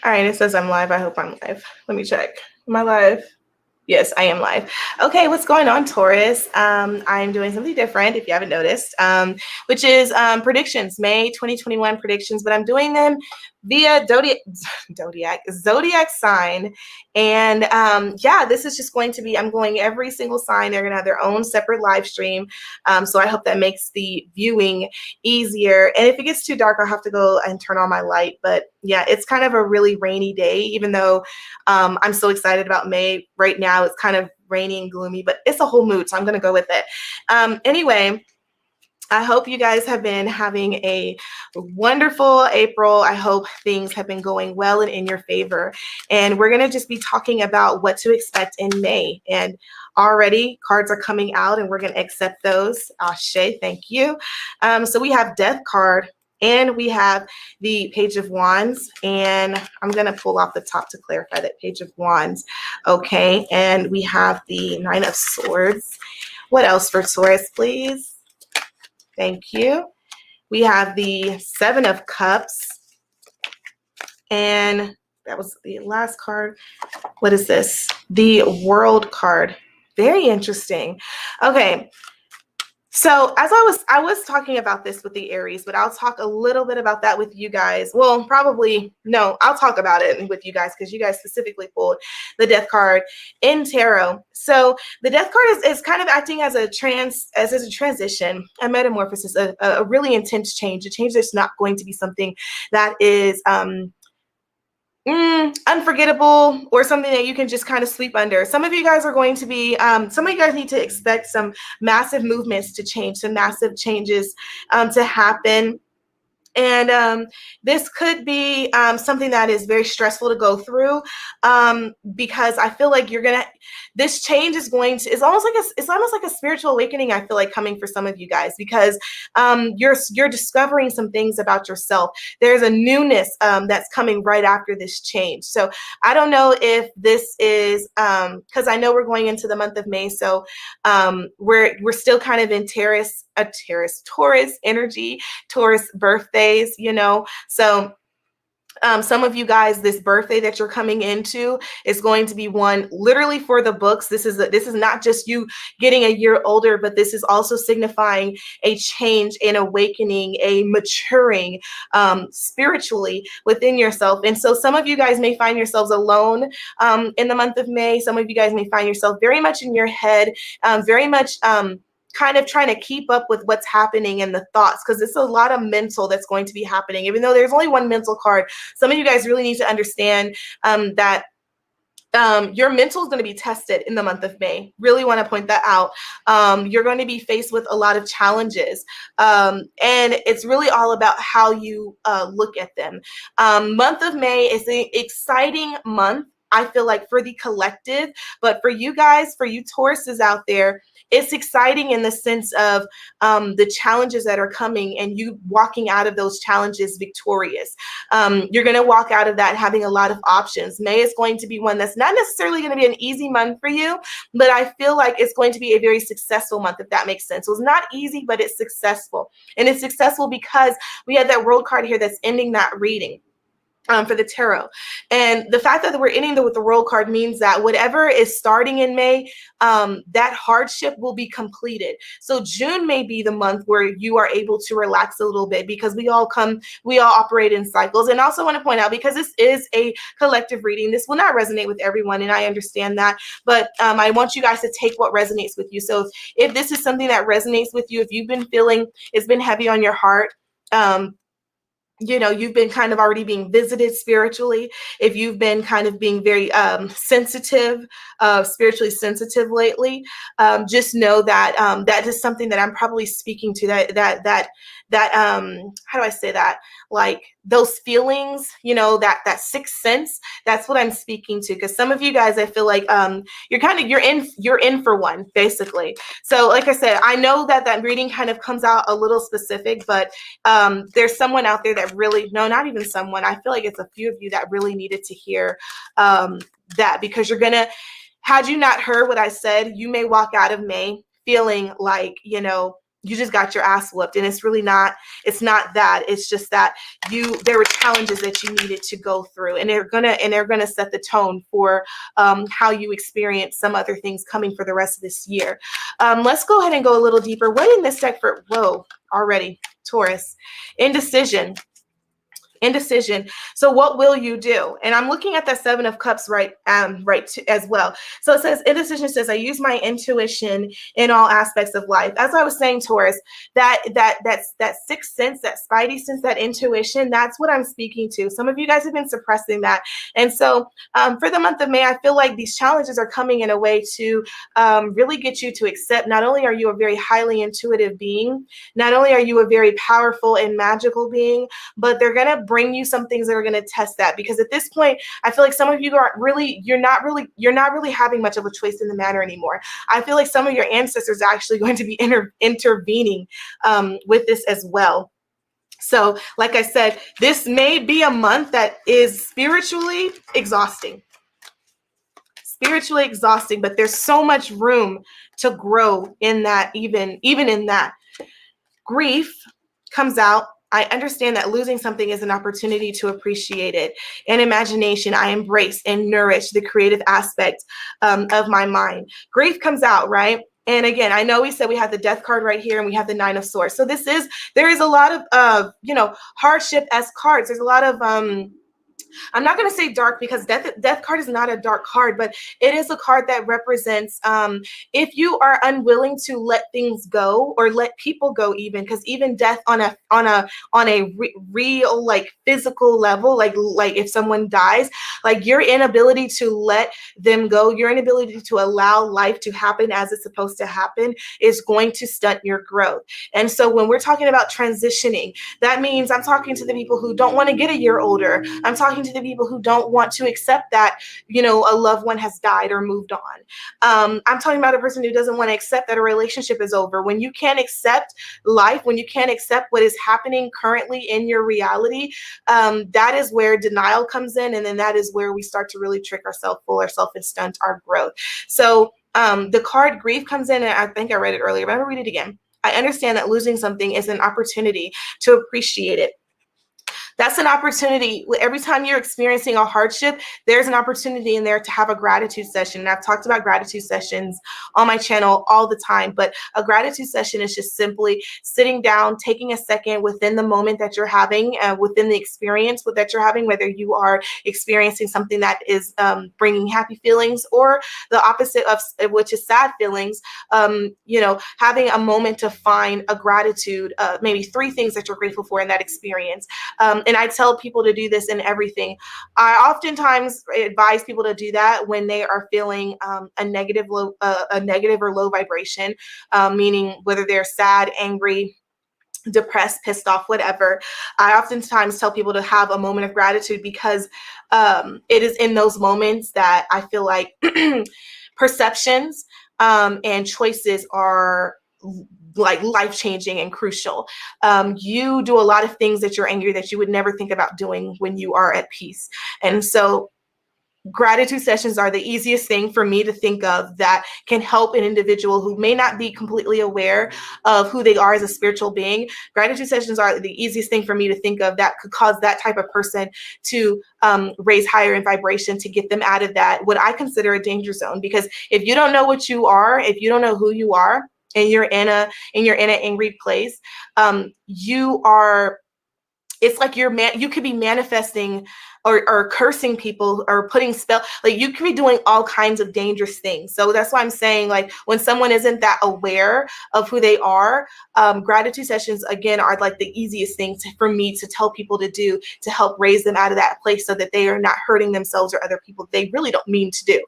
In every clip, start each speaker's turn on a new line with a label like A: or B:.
A: All right, it says I'm live. I hope I'm live. Let me check. Am I live? Yes, I am live. Okay, what's going on, Taurus? I'm doing something different, if you haven't noticed, which is predictions, May 2021 predictions, but I'm doing them via zodiac sign. And yeah, this is just going to be, I'm going every single sign. They're going to have their own separate live stream. So I hope that makes the viewing easier. And if it gets too dark, I'll have to go and turn on my light. But yeah, it's kind of a really rainy day, even though I'm so excited about May. Right now, it's kind of rainy and gloomy, but it's a whole mood, so I'm going to go with it. Anyway, I hope you guys have been having a wonderful April. I hope things have been going well and in your favor. And we're going to just be talking about what to expect in May. And already cards are coming out and we're going to accept those. Ashe, thank you. So we have Death card. And we have the Page of Wands, and I'm going to pull off the top to clarify that Page of Wands. Okay, and we have the Nine of Swords. What else for Taurus, please? Thank you. We have the Seven of Cups, and that was the last card. What is this? The World card. Very interesting. Okay. So as I was talking about this with the Aries, but I'll talk a little bit about that with you guys. Well, probably, no, I'll talk about it with you guys because you guys specifically pulled the Death card in tarot. So the Death card is kind of acting as a transition, a metamorphosis, a really intense change, a change that's not going to be something that is unforgettable or something that you can just kind of sweep under. Some of you guys are going to be, some of you guys need to expect some massive movements to change, some massive changes to happen. And this could be something that is very stressful to go through because I feel like this change is going to, it's almost like a spiritual awakening. I feel like coming for some of you guys because you're discovering some things about yourself. There's a newness that's coming right after this change. So I don't know if this is, because I know we're going into the month of May. So we're still kind of in Taurus energy, Taurus birthdays, you know. So some of you guys, this birthday that you're coming into is going to be one literally for the books. This is not just you getting a year older, but this is also signifying a change, an awakening, a maturing spiritually within yourself. And so some of you guys may find yourselves alone in the month of May. Some of you guys may find yourself very much in your head, very much kind of trying to keep up with what's happening in the thoughts, because it's a lot of mental that's going to be happening. Even though there's only one mental card, some of you guys really need to understand that your mental is going to be tested in the month of May. Really want to point that out. You're going to be faced with a lot of challenges, and it's really all about how you look at them. Month of May is an exciting month, I feel like, for the collective, but for you guys, for you Tauruses out there, it's exciting in the sense of the challenges that are coming and you walking out of those challenges victorious. You're going to walk out of that having a lot of options. May is going to be one that's not necessarily going to be an easy month for you, but I feel like it's going to be a very successful month, if that makes sense. So it's not easy, but it's successful. And it's successful because we have that World card here that's ending that reading. For the tarot. And the fact that we're ending with the World card means that whatever is starting in May, that hardship will be completed. So June may be the month where you are able to relax a little bit because we all operate in cycles. And I also want to point out, because this is a collective reading, this will not resonate with everyone, and I understand that, but I want you guys to take what resonates with you. So if this is something that resonates with you, if you've been feeling it's been heavy on your heart, you know, you've been kind of already being visited spiritually, if you've been kind of being very sensitive, spiritually sensitive lately, just know that that is something that I'm probably speaking to, that how do I say that? Like those feelings, you know, that sixth sense, that's what I'm speaking to. Because some of you guys, I feel like you're in for one, basically. So like I said, I know that reading kind of comes out a little specific, but there's someone out there that really, no, not even someone, I feel like it's a few of you that really needed to hear that, because had you not heard what I said, you may walk out of May feeling like, you know, you just got your ass whooped. And it's really not, it's not that. It's just that there were challenges that you needed to go through, and they're gonna set the tone for how you experience some other things coming for the rest of this year. Let's go ahead and go a little deeper. What in this deck for, whoa, already, Taurus. Indecision. Indecision. So what will you do? And I'm looking at that Seven of Cups as well. So it says, indecision says, I use my intuition in all aspects of life. As I was saying, Taurus, that sixth sense, that spidey sense, that intuition, that's what I'm speaking to. Some of you guys have been suppressing that. And so for the month of May, I feel like these challenges are coming in a way to really get you to accept, not only are you a very highly intuitive being, not only are you a very powerful and magical being, but they're going to bring you some things that are going to test that. Because at this point, I feel like some of you you're not really having much of a choice in the matter anymore. I feel like some of your ancestors are actually going to be intervening with this as well. So like I said, this may be a month that is spiritually exhausting. Spiritually exhausting, but there's so much room to grow in that, even in that. Grief comes out. I understand that losing something is an opportunity to appreciate it. In imagination, I embrace and nourish the creative aspect of my mind. Grief comes out, right? And again, I know we said we have the Death card right here and we have the Nine of Swords. So there is a lot of, hardship-esque cards. There's a lot of, I'm not going to say dark, because death card is not a dark card, but it is a card that represents if you are unwilling to let things go, or let people go, even, because even death on a real, like, physical level, like if someone dies, like, your inability to let them go, your inability to allow life to happen as it's supposed to happen, is going to stunt your growth. And so when we're talking about transitioning, that means I'm talking to the people who don't want to get a year older. I'm talking to the people who don't want to accept that, a loved one has died or moved on. I'm talking about a person who doesn't want to accept that a relationship is over. When you can't accept life, when you can't accept what is happening currently in your reality, that is where denial comes in. And then that is where we start to really trick ourselves, fool ourselves, and stunt our growth. So the card grief comes in, and I think I read it earlier, but I'm going to read it again. I understand that losing something is an opportunity to appreciate it. That's an opportunity. Every time you're experiencing a hardship, there's an opportunity in there to have a gratitude session. And I've talked about gratitude sessions on my channel all the time, but a gratitude session is just simply sitting down, taking a second within the moment that you're having, within the experience that you're having, whether you are experiencing something that is bringing happy feelings, or the opposite of which is sad feelings, having a moment to find a gratitude, maybe 3 things that you're grateful for in that experience. And I tell people to do this in everything. I oftentimes advise people to do that when they are feeling a negative or low vibration, meaning whether they're sad, angry, depressed, pissed off, whatever. I oftentimes tell people to have a moment of gratitude, because it is in those moments that I feel like perceptions and choices are like life-changing and crucial. You do a lot of things that you're angry that you would never think about doing when you are at peace. And so gratitude sessions are the easiest thing for me to think of that can help an individual who may not be completely aware of who they are as a spiritual being. Gratitude sessions are the easiest thing for me to think of that could cause that type of person to raise higher in vibration, to get them out of that, what I consider a danger zone. Because if you don't know what you are, if you don't know who you are, and you're in an angry place, it's like you could be manifesting or cursing people, or putting spell, like you could be doing all kinds of dangerous things. So that's why I'm saying, like, when someone isn't that aware of who they are, gratitude sessions, again, are like the easiest thing for me to tell people to do, to help raise them out of that place, so that they are not hurting themselves or other people they really don't mean to do.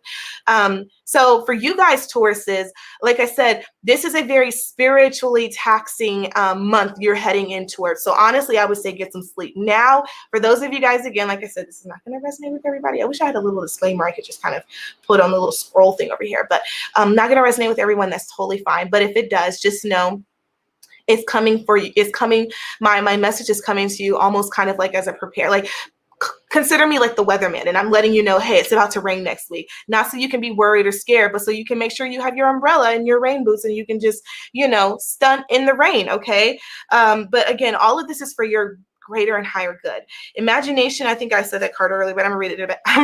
A: So for you guys, Tauruses, like I said, this is a very spiritually taxing month you're heading in towards. So honestly, I would say get some sleep. Now, for those of you guys, again, like I said, this is not going to resonate with everybody. I wish I had a little disclaimer I could just kind of put on the little scroll thing over here, but not going to resonate with everyone. That's totally fine. But if it does, just know it's coming for you. It's coming. My message is coming to you almost kind of like as a prepare, like consider me like the weatherman, and I'm letting you know, hey, it's about to rain next week. Not so you can be worried or scared, but so you can make sure you have your umbrella and your rain boots and you can just, stunt in the rain, okay? But again, all of this is for your greater and higher good. Imagination, I think I said that card earlier, but I'm gonna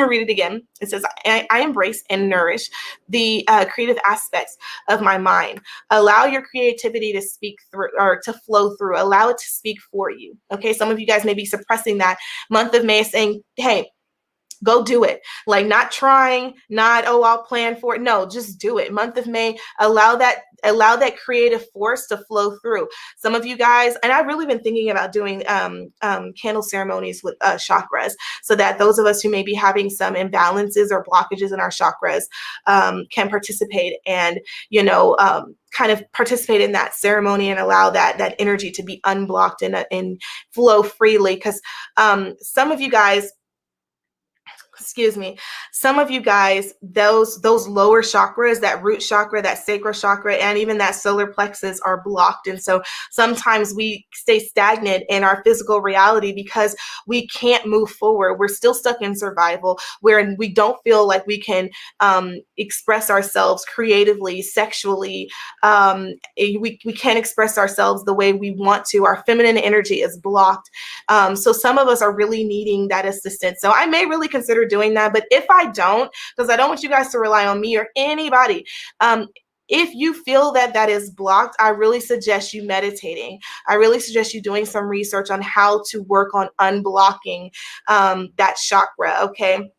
A: read it again. It says, I embrace and nourish the creative aspects of my mind. Allow your creativity to speak through, or to flow through. Allow it to speak for you. Okay, some of you guys may be suppressing that month of May, saying, hey, go do it. Like, not trying, not, oh, I'll plan for it. No, just do it. Month of May, allow that creative force to flow through. Some of you guys, and I've really been thinking about doing candle ceremonies with chakras, so that those of us who may be having some imbalances or blockages in our chakras can participate and, kind of participate in that ceremony and allow that energy to be unblocked and flow freely. Because some of you guys, some of you guys, those lower chakras, that root chakra, that sacral chakra, and even that solar plexus are blocked. And so sometimes we stay stagnant in our physical reality because we can't move forward. We're still stuck in survival, where we don't feel like we can express ourselves creatively, sexually. We can't express ourselves the way we want to. Our feminine energy is blocked. So some of us are really needing that assistance. So I may really consider doing that. But if I don't, because I don't want you guys to rely on me or anybody, if you feel that is blocked, I really suggest you meditating. I really suggest you doing some research on how to work on unblocking that chakra. Okay.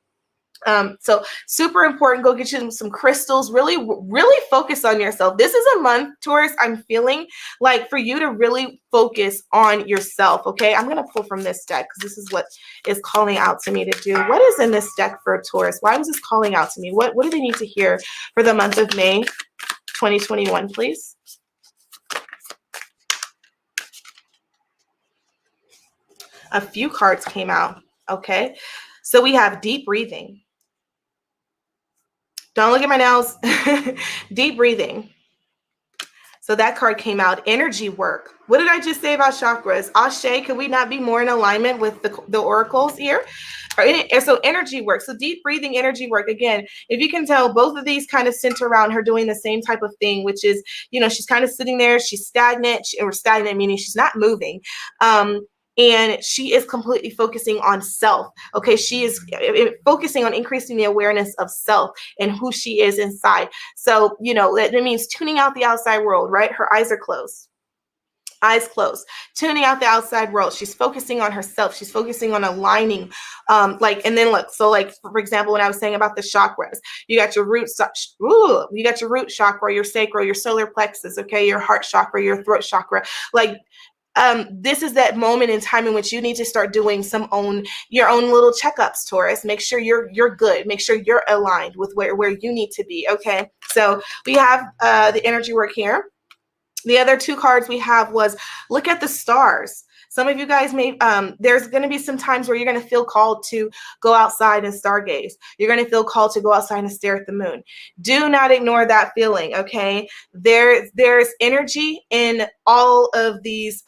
A: So super important. Go get you some crystals. Really, really focus on yourself. This is a month, Taurus, I'm feeling like for you to really focus on yourself. Okay. I'm going to pull from this deck because this is what is calling out to me to do. What is in this deck for Taurus? Why was this calling out to me? What do they need to hear for the month of May 2021, please? A few cards came out. Okay. So we have deep breathing. Don't look at my nails. Deep breathing. So that card came out. Energy work. What did I just say about chakras? Ashe, could we not be more in alignment with the oracles here? So energy work. So deep breathing, energy work. Again, if you can tell, both of these kind of center around her doing the same type of thing, which is, she's kind of sitting there. She's stagnant, or stagnant meaning she's not moving. And she is completely focusing on self. Okay, she is focusing on increasing the awareness of self and who she is inside. So, that means tuning out the outside world, right? Her eyes are closed. Eyes closed, tuning out the outside world. She's focusing on herself. She's focusing on aligning. And then look, so like, for example, when I was saying about the chakras, you got your root chakra, your sacral, your solar plexus, okay, your heart chakra, your throat chakra. Like, this is that moment in time in which you need to start doing your own little checkups, Taurus. Make sure you're good. Make sure you're aligned with where you need to be. Okay. So we have the energy work here. The other two cards we have was look at the stars. Some of you guys may, there's going to be some times where you're going to feel called to go outside and stargaze. You're going to feel called to go outside and stare at the moon. Do not ignore that feeling, okay? There's energy in all of these,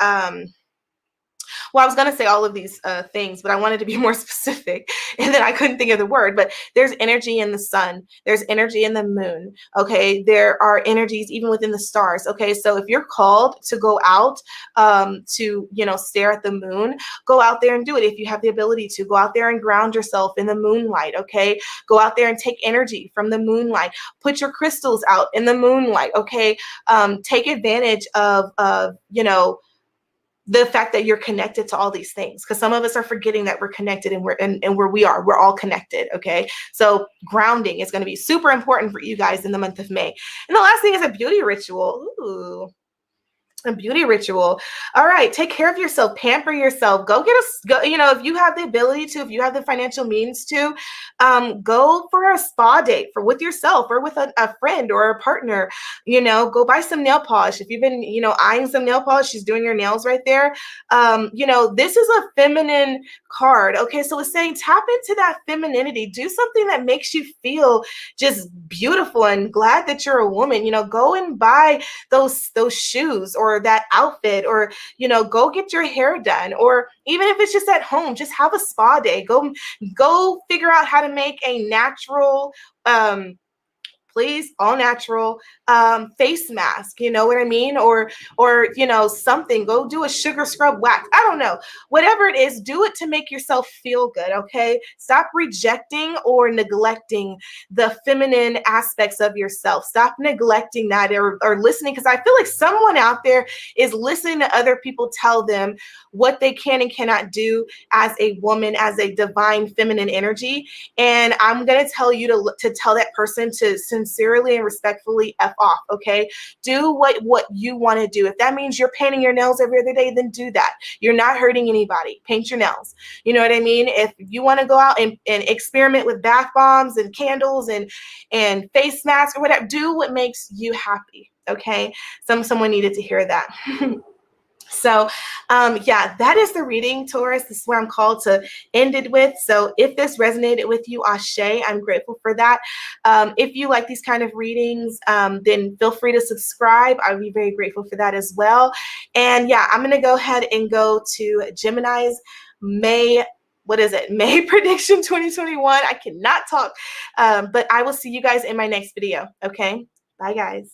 A: well, I was going to say all of these things, but I wanted to be more specific, and then I couldn't think of the word. But there's energy in the sun. There's energy in the moon. Okay. There are energies even within the stars. Okay. So if you're called to go out to, stare at the moon, go out there and do it. If you have the ability to, go out there and ground yourself in the moonlight. Okay. Go out there and take energy from the moonlight. Put your crystals out in the moonlight. Okay. Take advantage of the fact that you're connected to all these things, because some of us are forgetting that we're connected, and we're all connected. Okay. So grounding is going to be super important for you guys in the month of May. And the last thing is a beauty ritual. Ooh. A beauty ritual. All right. Take care of yourself. Pamper yourself. Go if you have the ability to, if you have the financial means to, go for a spa date with yourself or with a friend or a partner. Go buy some nail polish. If you've been, eyeing some nail polish, she's doing your nails right there. This is a feminine card. Okay. So it's saying tap into that femininity. Do something that makes you feel just beautiful and glad that you're a woman. Go and buy those shoes or or that outfit, or, you know, go get your hair done, or even if it's just at home, just have a spa day. Go figure out how to make a natural, please, all natural face mask, you know what I mean? Or, you know, something, go do a sugar scrub wax. I don't know, whatever it is, do it to make yourself feel good. Okay. Stop rejecting or neglecting the feminine aspects of yourself. Stop neglecting that, or listening. Cause I feel like someone out there is listening to other people tell them what they can and cannot do as a woman, as a divine feminine energy. And I'm going to tell you to tell that person to sincerely and respectfully F off, okay? Do what you want to do. If that means you're painting your nails every other day, then do that. You're not hurting anybody. Paint your nails. You know what I mean? If you want to go out and experiment with bath bombs and candles and face masks or whatever, do what makes you happy, okay? Someone needed to hear that. So yeah, that is the reading, Taurus. This is where I'm called to end it with. So if this resonated with you, ashe, I'm grateful for that. If you like these kind of readings, then feel free to subscribe. I'd be very grateful for that as well. And yeah, I'm going to go ahead and go to Gemini's May prediction 2021. I cannot talk, but I will see you guys in my next video. Okay. Bye, guys.